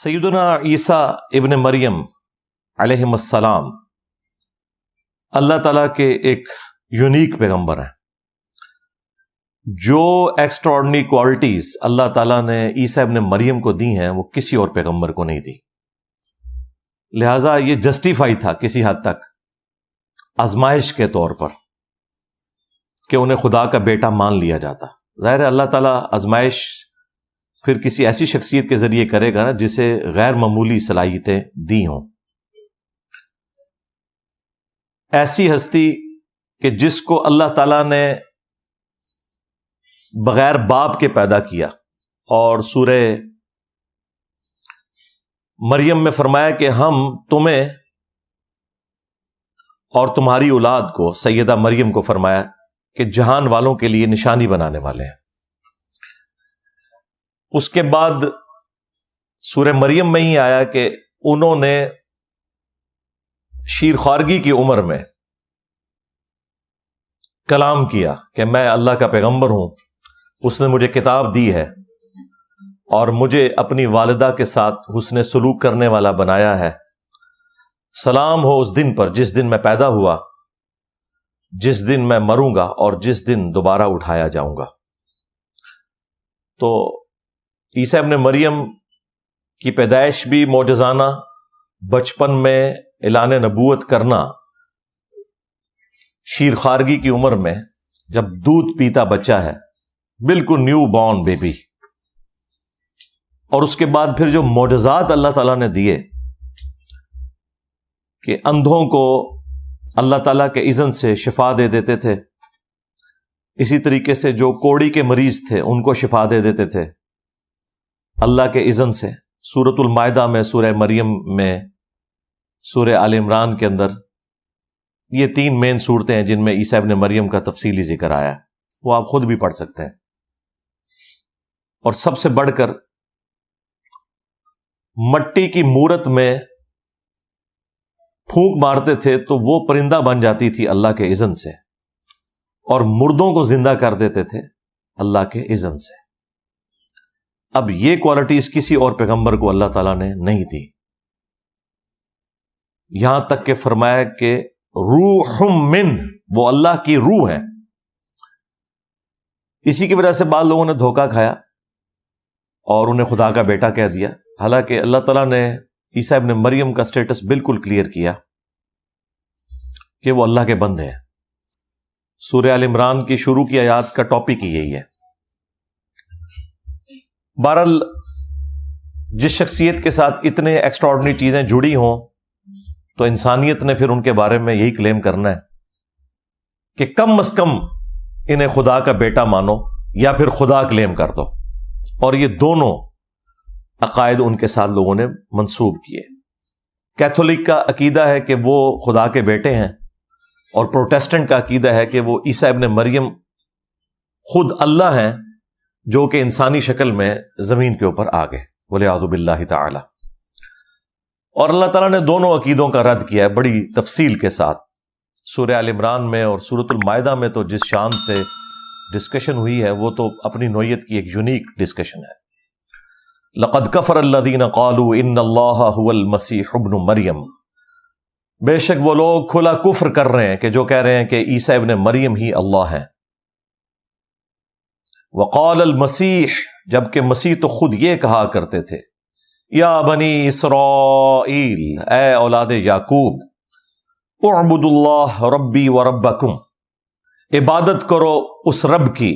سیدنا عیسیٰ ابن مریم علیہ السلام اللہ تعالیٰ کے ایک یونیک پیغمبر ہیں. جو ایکسٹراڈنری کوالٹیز اللہ تعالیٰ نے عیسیٰ ابن مریم کو دی ہیں وہ کسی اور پیغمبر کو نہیں دی. لہذا یہ جسٹیفائی تھا کسی حد تک آزمائش کے طور پر کہ انہیں خدا کا بیٹا مان لیا جاتا. ظاہر ہے اللہ تعالیٰ آزمائش پھر کسی ایسی شخصیت کے ذریعے کرے گا نا جسے غیر معمولی صلاحیتیں دی ہوں. ایسی ہستی کہ جس کو اللہ تعالیٰ نے بغیر باپ کے پیدا کیا، اور سورہ مریم میں فرمایا کہ ہم تمہیں اور تمہاری اولاد کو، سیدہ مریم کو فرمایا کہ جہان والوں کے لیے نشانی بنانے والے ہیں. اس کے بعد سورہ مریم میں ہی آیا کہ انہوں نے شیر خوارگی کی عمر میں کلام کیا کہ میں اللہ کا پیغمبر ہوں، اس نے مجھے کتاب دی ہے اور مجھے اپنی والدہ کے ساتھ حسن سلوک کرنے والا بنایا ہے. سلام ہو اس دن پر جس دن میں پیدا ہوا، جس دن میں مروں گا اور جس دن دوبارہ اٹھایا جاؤں گا. تو عیسیٰ ابن مریم کی پیدائش بھی معجزانہ، بچپن میں اعلان نبوت کرنا، شیر خوارگی کی عمر میں جب دودھ پیتا بچہ ہے، بالکل نیو بورن بیبی، اور اس کے بعد پھر جو معجزات اللہ تعالیٰ نے دیے کہ اندھوں کو اللہ تعالیٰ کے اذن سے شفا دے دیتے تھے، اسی طریقے سے جو کوڑی کے مریض تھے ان کو شفا دے دیتے تھے اللہ کے اذن سے. سورۃ المائدہ میں، سورہ مریم میں، سورہ آل عمران کے اندر یہ 3 مین صورتیں ہیں جن میں عیسیٰ ابن مریم کا تفصیلی ذکر آیا ہے، وہ آپ خود بھی پڑھ سکتے ہیں. اور سب سے بڑھ کر مٹی کی مورت میں پھونک مارتے تھے تو وہ پرندہ بن جاتی تھی اللہ کے اذن سے، اور مردوں کو زندہ کر دیتے تھے اللہ کے اذن سے. اب یہ کوالٹیز کسی اور پیغمبر کو اللہ تعالیٰ نے نہیں دی. یہاں تک کہ فرمایا کہ روح من، وہ اللہ کی روح ہے. اسی کی وجہ سے بعض لوگوں نے دھوکہ کھایا اور انہیں خدا کا بیٹا کہہ دیا، حالانکہ اللہ تعالیٰ نے عیسیٰ ابن مریم کا سٹیٹس بالکل کلیئر کیا کہ وہ اللہ کے بندے ہیں. سورہ آل عمران کی شروع کی آیات کا ٹاپک ہی یہی ہے. بہرحال جس شخصیت کے ساتھ اتنے ایکسٹراڈنری چیزیں جڑی ہوں تو انسانیت نے پھر ان کے بارے میں یہی کلیم کرنا ہے کہ کم از کم انہیں خدا کا بیٹا مانو یا پھر خدا کلیم کر دو. اور یہ دونوں عقائد ان کے ساتھ لوگوں نے منسوب کیے. کیتھولک کا عقیدہ ہے کہ وہ خدا کے بیٹے ہیں، اور پروٹیسٹنٹ کا عقیدہ ہے کہ وہ عیسیٰ ابن مریم خود اللہ ہیں جو کہ انسانی شکل میں زمین کے اوپر آ گئے، والعیاذ باللہ تعالی. اور اللہ تعالیٰ نے دونوں عقیدوں کا رد کیا ہے بڑی تفصیل کے ساتھ. سورہ آل عمران میں اور سورۃ المائدہ میں تو جس شان سے ڈسکشن ہوئی ہے وہ تو اپنی نوعیت کی ایک یونیک ڈسکشن ہے. لقد کفر الذین قالوا ان اللہ هو المسیح ابن مریم، بے شک وہ لوگ کھلا کفر کر رہے ہیں کہ جو کہہ رہے ہیں کہ عیسیٰ ابن مریم ہی اللہ ہیں. وقال المسیح، جبکہ مسیح تو خود یہ کہا کرتے تھے، یا بنی اسرائیل، اے اولاد یعقوب، اعبدوا اللہ ربی و ربکم، عبادت کرو اس رب کی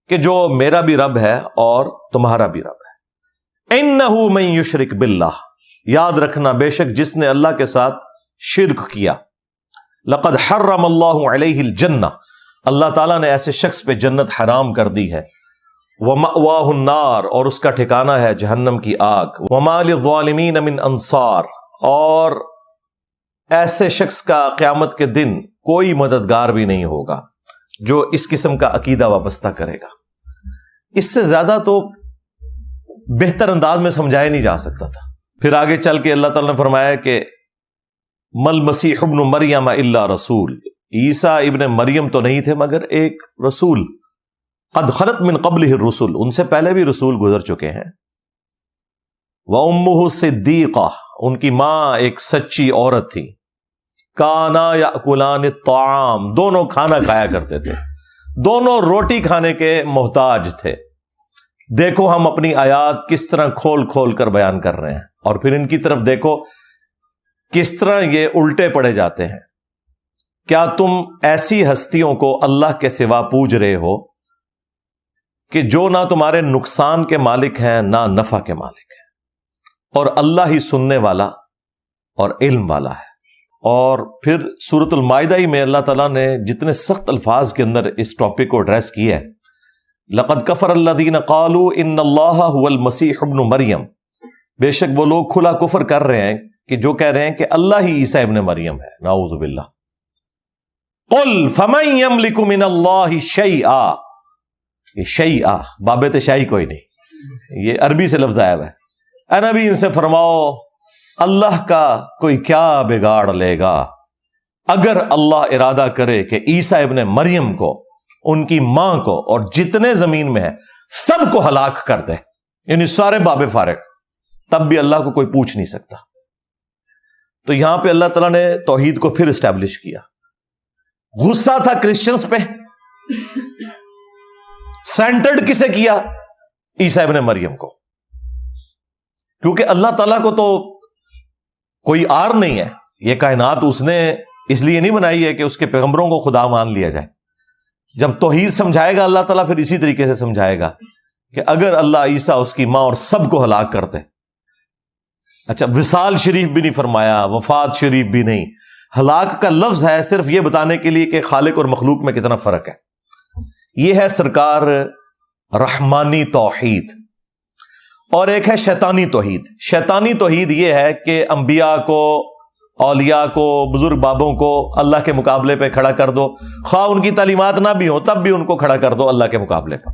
کہ جو میرا بھی رب ہے اور تمہارا بھی رب ہے. انہ من یشرک باللہ، یاد رکھنا بے شک جس نے اللہ کے ساتھ شرک کیا، لقد حرم اللہ علیہ الجنہ، اللہ تعالیٰ نے ایسے شخص پہ جنت حرام کر دی ہے. وَمَأْوَاهُ النَّارُ، اور اس کا ٹھکانہ ہے جہنم کی آگ. وَمَا لِلظَّالِمِينَ مِنْ أَنصَارٍ، اور ایسے شخص کا قیامت کے دن کوئی مددگار بھی نہیں ہوگا جو اس قسم کا عقیدہ وابستہ کرے گا. اس سے زیادہ تو بہتر انداز میں سمجھایا نہیں جا سکتا تھا. پھر آگے چل کے اللہ تعالیٰ نے فرمایا کہ مَا الْمَسِيحُ ابْنُ مَرْيَمَ إِلَّا رَسُولٌ، عیسیٰ ابن مریم تو نہیں تھے مگر ایک رسول. قد خلت من قبلہ الرسل، ان سے پہلے بھی رسول گزر چکے ہیں. وَأُمُّهُ صِدِّيقَةٌ، ان کی ماں ایک سچی عورت تھی. كَانَا يَأْكُلَانِ الطَّعَامَ، دونوں کھانا کھایا کرتے تھے، دونوں روٹی کھانے کے محتاج تھے. دیکھو ہم اپنی آیات کس طرح کھول کھول کر بیان کر رہے ہیں، اور پھر ان کی طرف دیکھو کس طرح یہ الٹے پڑے جاتے ہیں. کیا تم ایسی ہستیوں کو اللہ کے سوا پوج رہے ہو کہ جو نہ تمہارے نقصان کے مالک ہیں نہ نفع کے مالک ہیں، اور اللہ ہی سننے والا اور علم والا ہے. اور پھر سورۃ المائدہ ہی میں اللہ تعالیٰ نے جتنے سخت الفاظ کے اندر اس ٹاپک کو ایڈریس کیا ہے، لَقَدْ كَفَرَ الَّذِينَ قَالُوا إِنَّ اللَّهَ هُوَ الْمَسِيحُ ابْنُ مریم، بے شک وہ لوگ کھلا کفر کر رہے ہیں کہ جو کہہ رہے ہیں کہ اللہ ہی عیسیٰ ابن مریم ہے، نعوذ باللہ. قُلْ فَمَنْ يَمْلِكُ مِنَ اللَّهِ شَيْئًا، یہ شیئا بابت شائی کوئی نہیں، یہ عربی سے لفظ آیا ہوا ہے. اے نبی ان سے فرماؤ اللہ کا کوئی کیا بگاڑ لے گا اگر اللہ ارادہ کرے کہ عیسیٰ ابن مریم کو، ان کی ماں کو اور جتنے زمین میں ہیں سب کو ہلاک کر دے، یعنی سارے باب فارغ، تب بھی اللہ کو کوئی پوچھ نہیں سکتا. تو یہاں پہ اللہ تعالیٰ نے توحید کو پھر اسٹیبلش کیا. غصہ تھا کرسچنز پہ، سینٹرڈ کسے کیا؟ عیسیٰ ابن مریم کو، کیونکہ اللہ تعالیٰ کو تو کوئی آر نہیں ہے. یہ کائنات اس نے اس لیے نہیں بنائی ہے کہ اس کے پیغمبروں کو خدا مان لیا جائے. جب توحید سمجھائے گا اللہ تعالیٰ پھر اسی طریقے سے سمجھائے گا کہ اگر اللہ عیسیٰ، اس کی ماں اور سب کو ہلاک کرتے. اچھا، وصال شریف بھی نہیں فرمایا، وفات شریف بھی نہیں. ہلاک کا لفظ ہے صرف یہ بتانے کے لیے کہ خالق اور مخلوق میں کتنا فرق ہے. یہ ہے سرکار رحمانی توحید. اور ایک ہے شیطانی توحید. شیطانی توحید یہ ہے کہ انبیاء کو، اولیاء کو، بزرگ بابوں کو اللہ کے مقابلے پہ کھڑا کر دو، خواہ ان کی تعلیمات نہ بھی ہو تب بھی ان کو کھڑا کر دو اللہ کے مقابلے پر.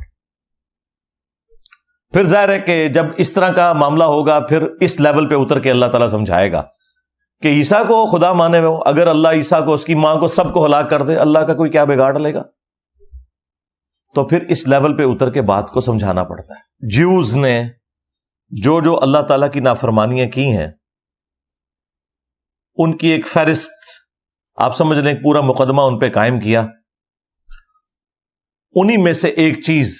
پھر ظاہر ہے کہ جب اس طرح کا معاملہ ہوگا پھر اس لیول پہ اتر کے اللہ تعالیٰ سمجھائے گا کہ عیسیٰ کو خدا مانے ہو، اگر اللہ عیسیٰ کو، اس کی ماں کو، سب کو ہلاک کر دے، اللہ کا کوئی کیا بگاڑ لے گا؟ تو پھر اس لیول پہ اتر کے بات کو سمجھانا پڑتا ہے. جیوز نے جو اللہ تعالیٰ کی نافرمانیاں کی ہیں ان کی ایک فہرست آپ سمجھ لیں، ایک پورا مقدمہ ان پہ قائم کیا. انہی میں سے ایک چیز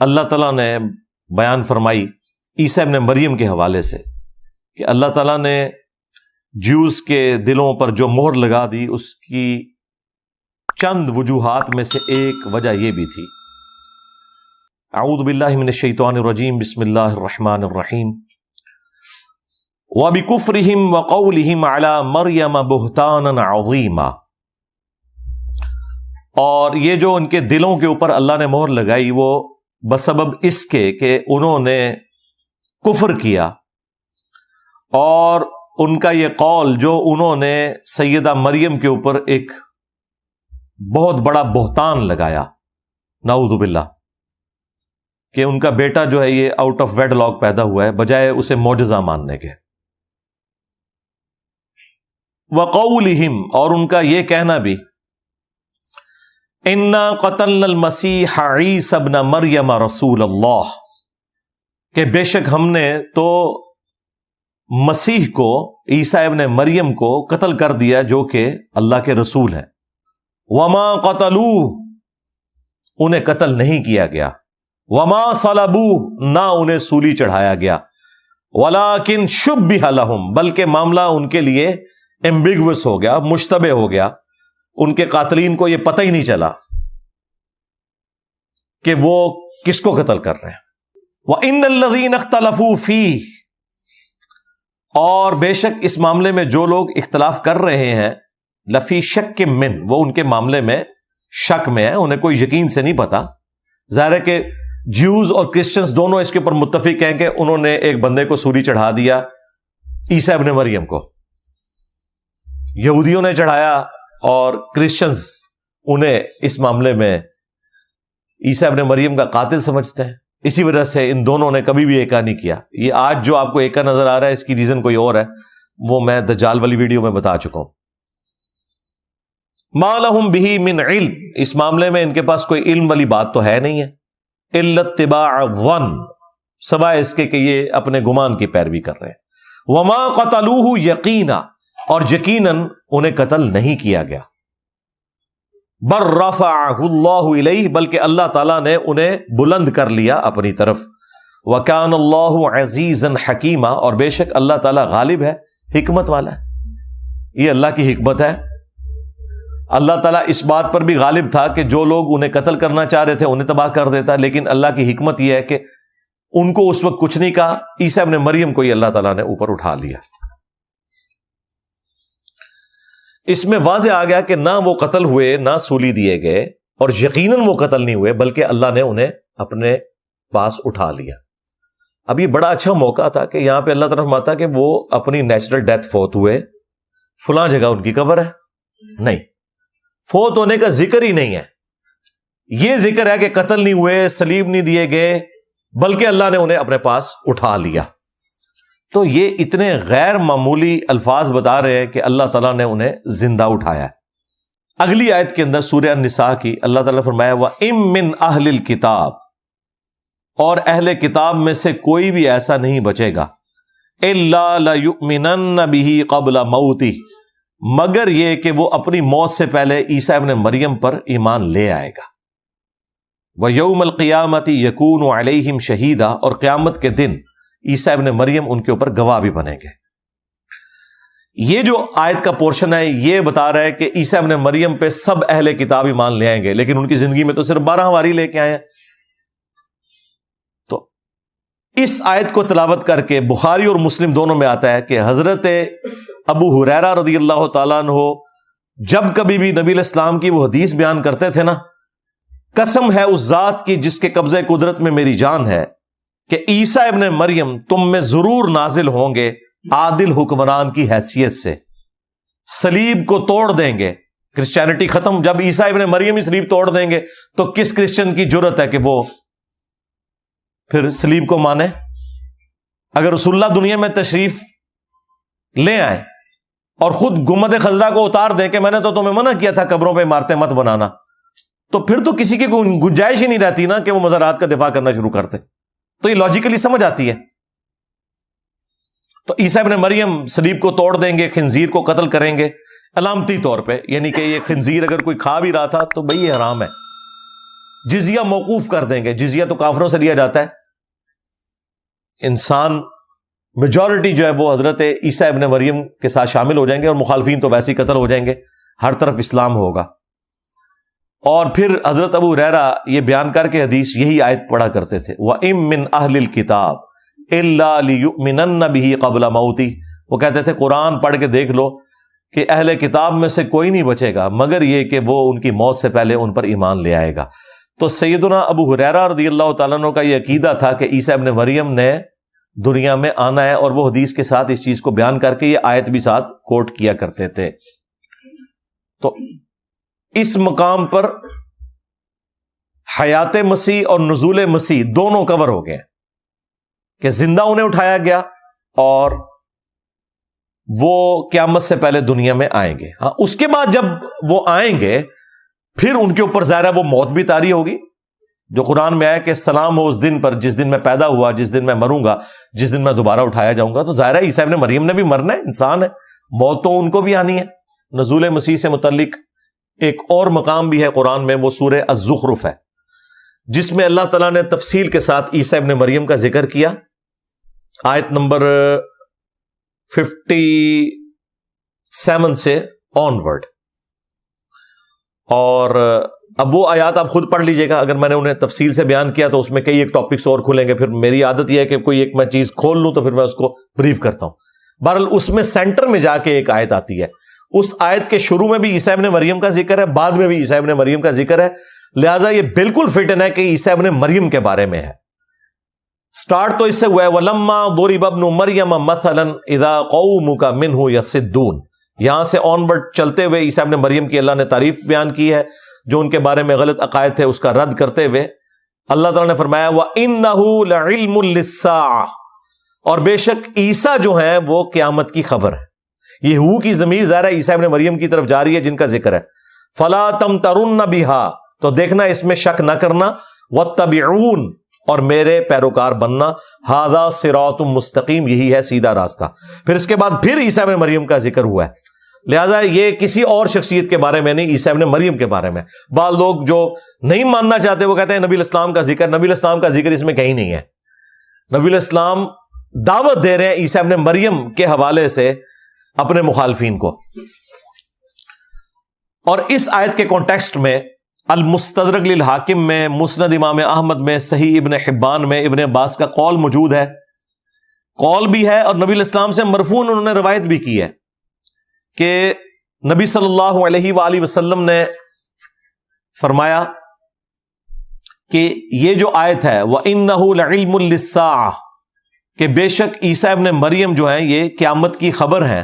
اللہ تعالیٰ نے بیان فرمائی عیسیٰ ابن مریم کے حوالے سے کہ اللہ تعالیٰ نے جیوز کے دلوں پر جو مہر لگا دی، اس کی چند وجوہات میں سے ایک وجہ یہ بھی تھی. اعوذ باللہ من الشیطان الرجیم، بسم اللہ الرحمن الرحیم. وَبِكُفْرِهِمْ وَقَوْلِهِمْ عَلَى مَرْيَمَ بُهْتَانًا عَظِيمًا، اور یہ جو ان کے دلوں کے اوپر اللہ نے مہر لگائی وہ بسبب اس کے کہ انہوں نے کفر کیا، اور ان کا یہ قول جو انہوں نے سیدہ مریم کے اوپر ایک بہت بڑا بہتان لگایا، نعوذ باللہ، کہ ان کا بیٹا جو ہے یہ آؤٹ آف ویڈ لاک پیدا ہوا ہے، بجائے اسے معجزہ ماننے کے. وَقَوْلِهِمْ، اور ان کا یہ کہنا بھی، اِنَّا قَتَلْنَا الْمَسِيحَ عِيسَى ابْنَ مَرْيَمَ رَسُولَ اللَّهِ، کہ بے شک ہم نے تو مسیح کو، عیسیٰ ابن مریم کو قتل کر دیا جو کہ اللہ کے رسول ہیں. وَمَا قَتَلُوهُ، انہیں قتل نہیں کیا گیا. وَمَا صَلَبُوهُ، نہ انہیں سولی چڑھایا گیا. وَلَٰكِن شُبِّهَ لَهُمْ، بلکہ معاملہ ان کے لیے ایمبیگوس ہو گیا، مشتبہ ہو گیا. ان کے قاتلین کو یہ پتہ ہی نہیں چلا کہ وہ کس کو قتل کر رہے ہیں. وَإِنَّ الَّذِينَ اخْتَلَفُوا فِيهِ، اور بے شک اس معاملے میں جو لوگ اختلاف کر رہے ہیں، لفی شک من، وہ ان کے معاملے میں شک میں ہے، انہیں کوئی یقین سے نہیں پتا. ظاہر ہے کہ جیوز اور کرسچنز دونوں اس کے اوپر متفق ہیں کہ انہوں نے ایک بندے کو سولی چڑھا دیا، عیسیٰ ابن مریم کو. یہودیوں نے چڑھایا اور کرسچنز انہیں اس معاملے میں عیسیٰ ابن مریم کا قاتل سمجھتے ہیں. اسی وجہ سے ان دونوں نے کبھی بھی ایکا نہیں کیا. یہ آج جو آپ کو ایکا نظر آ رہا ہے اس کی ریزن کوئی اور ہے، وہ میں دجال والی ویڈیو میں بتا چکا ہوں. ما لہم بہ من علم، اس معاملے میں ان کے پاس کوئی علم والی بات تو ہے نہیں ہے. الا اتباع الظن، سوائے اس کے کہ یہ اپنے گمان کی پیروی کر رہے ہیں۔ وما قتلوہ یقینا، اور یقیناً انہیں قتل نہیں کیا گیا، بل رفعہ اللہ الیہ، بلکہ اللہ تعالیٰ نے انہیں بلند کر لیا اپنی طرف۔ وکان اللہ عزیزا حکیما، اور بے شک اللہ تعالیٰ غالب ہے، حکمت والا ہے۔ یہ اللہ کی حکمت ہے۔ اللہ تعالیٰ اس بات پر بھی غالب تھا کہ جو لوگ انہیں قتل کرنا چاہ رہے تھے انہیں تباہ کر دیتا، لیکن اللہ کی حکمت یہ ہے کہ ان کو اس وقت کچھ نہیں کہا، عیسیٰ ابن مریم کو ہی اللہ تعالیٰ نے اوپر اٹھا لیا۔ اس میں واضح آ گیا کہ نہ وہ قتل ہوئے، نہ سولی دیے گئے، اور یقیناً وہ قتل نہیں ہوئے، بلکہ اللہ نے انہیں اپنے پاس اٹھا لیا۔ اب یہ بڑا اچھا موقع تھا کہ یہاں پہ اللہ تعالیٰ فرماتا کہ وہ اپنی نیچرل ڈیتھ فوت ہوئے، فلاں جگہ ان کی قبر ہے، نہیں، فوت ہونے کا ذکر ہی نہیں ہے۔ یہ ذکر ہے کہ قتل نہیں ہوئے، صلیب نہیں دیے گئے، بلکہ اللہ نے انہیں اپنے پاس اٹھا لیا۔ تو یہ اتنے غیر معمولی الفاظ بتا رہے ہیں کہ اللہ تعالیٰ نے انہیں زندہ اٹھایا ہے۔ اگلی آیت کے اندر سورہ النساء کی اللہ تعالیٰ نے فرمایا وَإِن مِّنْ أَهْلِ الْكِتَابِ، اور اہل کتاب میں سے کوئی بھی ایسا نہیں بچے گا، إِلَّا لَيُؤْمِنَنَّ بِهِ قَبْلَ مَوْتِهِ، مگر یہ کہ وہ اپنی موت سے پہلے عیسیٰ ابن مریم پر ایمان لے آئے گا۔ وَيَوْمَ الْقِيَامَةِ يَكُونُ عَلَيْهِمْ شَهِيدًا، اور قیامت کے دن عیسیٰ ابن مریم ان کے اوپر گواہ بھی بنیں گے۔ یہ جو آیت کا پورشن ہے یہ بتا رہا ہے کہ عیسیٰ ابن مریم پہ سب اہل کتاب ایمان لے آئیں گے، لیکن ان کی زندگی میں تو صرف 12 حواری لے کے آئے ہیں۔ تو اس آیت کو تلاوت کر کے بخاری اور مسلم دونوں میں آتا ہے کہ حضرت ابو ہریرہ رضی اللہ تعالیٰ عنہ جب کبھی بھی نبی علیہ السلام کی وہ حدیث بیان کرتے تھے نا، قسم ہے اس ذات کی جس کے قبضے قدرت میں میری جان ہے کہ عیسیٰ ابن مریم تم میں ضرور نازل ہوں گے عادل حکمران کی حیثیت سے، صلیب کو توڑ دیں گے، کرسچینٹی ختم۔ جب عیسیٰ ابن مریم ہی صلیب توڑ دیں گے تو کس کرسچن کی جرت ہے کہ وہ پھر صلیب کو مانے؟ اگر رسول اللہ دنیا میں تشریف لے آئیں اور خود گنبد خضرا کو اتار دیں کہ میں نے تو تمہیں منع کیا تھا قبروں پہ عمارتیں مت بنانا، تو پھر تو کسی کی کوئی گنجائش ہی نہیں رہتی نا کہ وہ مزارات کا دفاع کرنا شروع کرتے۔ تو یہ لاجیکلی سمجھ آتی ہے۔ تو عیسیٰ ابن مریم صلیب کو توڑ دیں گے، خنزیر کو قتل کریں گے علامتی طور پہ، یعنی کہ یہ خنزیر اگر کوئی کھا بھی رہا تھا تو بھئی یہ حرام ہے، جزیہ موقوف کر دیں گے، جزیہ تو کافروں سے لیا جاتا ہے۔ انسان میجورٹی جو ہے وہ حضرت عیسیٰ ابن مریم کے ساتھ شامل ہو جائیں گے، اور مخالفین تو ویسے ہی قتل ہو جائیں گے، ہر طرف اسلام ہوگا۔ اور پھر حضرت ابو ہریرہ یہ بیان کر کے حدیث یہی آیت پڑھا کرتے تھے وَإِن مِّنْ أَهْلِ الْكِتَابِ إِلَّا لِيُؤْمِنَنَّ بِهِ قَبْلَ مَوْتِهِ، وہ کہتے تھے قرآن پڑھ کے دیکھ لو کہ اہل کتاب میں سے کوئی نہیں بچے گا مگر یہ کہ وہ ان کی موت سے پہلے ان پر ایمان لے آئے گا۔ تو سیدنا ابو ہریرہ رضی اللہ تعالیٰ عنہ کا یہ عقیدہ تھا کہ عیسیٰ ابن مریم نے دنیا میں آنا ہے، اور وہ حدیث کے ساتھ اس چیز کو بیان کر کے یہ آیت بھی ساتھ کوٹ کیا کرتے تھے۔ تو اس مقام پر حیات مسیح اور نزول مسیح دونوں کور ہو گئے کہ زندہ انہیں اٹھایا گیا اور وہ قیامت سے پہلے دنیا میں آئیں گے۔ ہاں، اس کے بعد جب وہ آئیں گے پھر ان کے اوپر ظاہر ہے وہ موت بھی طاری ہوگی، جو قرآن میں آیا کہ سلام ہو اس دن پر جس دن میں پیدا ہوا، جس دن میں مروں گا، جس دن میں دوبارہ اٹھایا جاؤں گا۔ تو ظاہر ہے عیسیٰ ابن مریم نے بھی مرنا ہے، انسان ہے، موت تو ان کو بھی آنی ہے۔ نزول مسیح سے متعلق ایک اور مقام بھی ہے قرآن میں، وہ سورہ الزخرف ہے، جس میں اللہ تعالیٰ نے تفصیل کے ساتھ عیسیٰ ابن مریم کا ذکر کیا۔ آیت نمبر 57 سے آن ورڈ، اور اب وہ آیات آپ خود پڑھ لیجئے گا، اگر میں نے انہیں تفصیل سے بیان کیا تو اس میں کئی ایک ٹاپکس اور کھلیں گے، پھر میری عادت یہ ہے کہ کوئی ایک میں چیز کھول لوں تو پھر میں اس کو بریف کرتا ہوں۔ بہرحال اس میں سینٹر میں جا کے ایک آیت آتی ہے، اس آیت کے شروع میں بھی عیسیٰ ابن مریم کا ذکر ہے، بعد میں بھی عیسیٰ ابن مریم کا ذکر ہے، لہٰذا یہ بالکل فٹن ہے کہ عیسیٰ ابن مریم کے بارے میں ہے۔ سٹارٹ تو اس سے ہوا ہے وَلَمَّا ضُرِبَ ابْنُ مَرْيَمَ مَثَلًا إِذَا قَوْمُكَ مِنْهُ يَصِدُّونَ، یہاں سے آن ورڈ چلتے ہوئے عیسیٰ ابن مریم کی اللہ نے تعریف بیان کی ہے، جو ان کے بارے میں غلط عقائد تھے اس کا رد کرتے ہوئے اللہ تعالیٰ نے فرمایا وَإِنَّهُ لَعِلْمٌ لِلسَّاعَةِ، اور بے شک عیسیٰ جو ہیں وہ قیامت کی خبر ہے۔ یہ ہو کی ضمیر ظاہر عیسیٰ ابن مریم کی طرف جاری ہے جن کا ذکر ہے۔ فَلَا تَمْتَرُنَّ بِهَا، تو دیکھنا اس میں شک نہ کرنا، وَاتَّبِعُونَ، اور میرے پیروکار بننا، ھذا صراط مستقیم، یہی ہے سیدھا راستہ۔ پھر اس کے بعد پھر عیسیٰ ابن مریم کا ذکر ہوا ہے، لہذا یہ کسی اور شخصیت کے بارے میں نہیں، عیسیٰ ابن مریم کے بارے میں۔ بعض لوگ جو نہیں ماننا چاہتے وہ کہتے ہیں نبی الاسلام کا ذکر، نبی الاسلام کا ذکر اس میں کہیں نہیں ہے۔ نبی الاسلام دعوت دے رہے ہیں عیسیٰ ابن مریم کے حوالے سے اپنے مخالفین کو۔ اور اس آیت کے کانٹیکسٹ میں المستدرک للحاکم میں، مسند امام احمد میں، صحیح ابن حبان میں ابن عباس کا قول موجود ہے، قول بھی ہے، اور نبی الاسلام سے مرفوع انہوں نے روایت بھی کی ہے کہ نبی صلی اللہ علیہ وآلہ وسلم نے فرمایا کہ یہ جو آیت ہے وَإِنَّهُ لَعِلْمٌ لِلسَّاعَةِ، کہ بے شک عیسیٰ ابن مریم جو ہیں یہ قیامت کی خبر ہیں،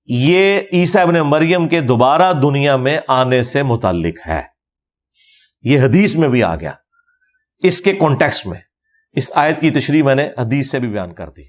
یہ عیسیٰ ابن مریم کے دوبارہ دنیا میں آنے سے متعلق ہے۔ یہ حدیث میں بھی آ گیا، اس کے کانٹیکسٹ میں اس آیت کی تشریح میں نے حدیث سے بھی بیان کر دی۔